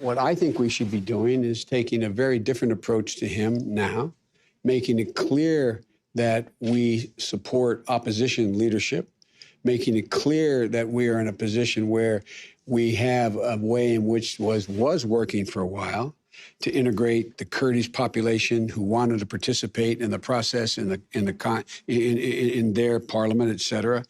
what I think we should be doing is taking a very different approach to him now, making it clear that we support opposition leadership, making it clear that we are in a position where we have a way in which was working for a while to integrate the Kurdish population who wanted to participate in the process in their parliament, et cetera,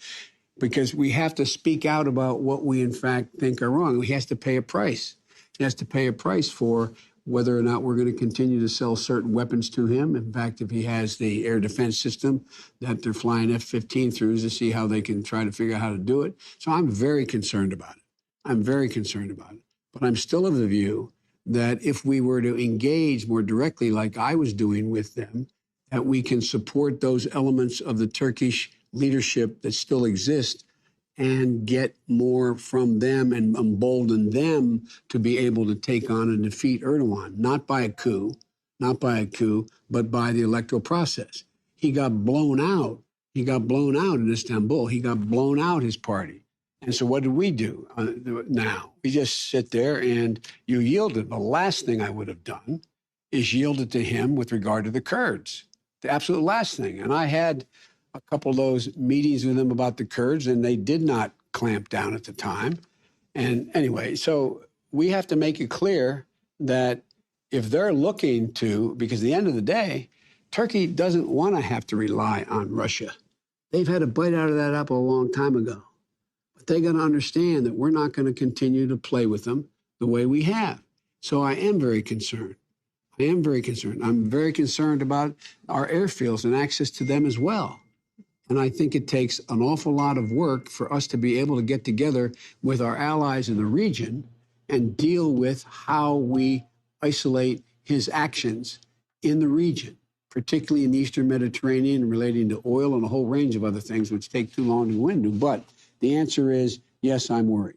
because we have to speak out about what we in fact think are wrong. He has to pay a price. He has to pay a price for whether or not we're going to continue to sell certain weapons to him. In fact, if he has the air defense system that they're flying F-15 through to see how they can try to figure out how to do it. So I'm very concerned about it. I'm very concerned about it. But I'm still of the view that if we were to engage more directly like I was doing with them, that we can support those elements of the Turkish leadership that still exist and get more from them and embolden them to be able to take on and defeat Erdogan, not by a coup, but by the electoral process. He got blown out. He got blown out in Istanbul. He got blown out, his party. And so what did we do now? We just sit there and you yielded. The last thing I would have done is yielded to him with regard to the Kurds. The absolute last thing. And I had a couple of those meetings with them about the Kurds, and they did not clamp down at the time. And anyway, so we have to make it clear that if they're looking to, because at the end of the day, Turkey doesn't want to have to rely on Russia. They've had a bite out of that apple a long time ago. But they got to understand that we're not going to continue to play with them the way we have. So I am very concerned. I am very concerned. I'm very concerned about our airfields and access to them as well. And I think it takes an awful lot of work for us to be able to get together with our allies in the region and deal with how we isolate his actions in the region, particularly in the Eastern Mediterranean relating to oil and a whole range of other things which take too long to go into. But the answer is, yes, I'm worried.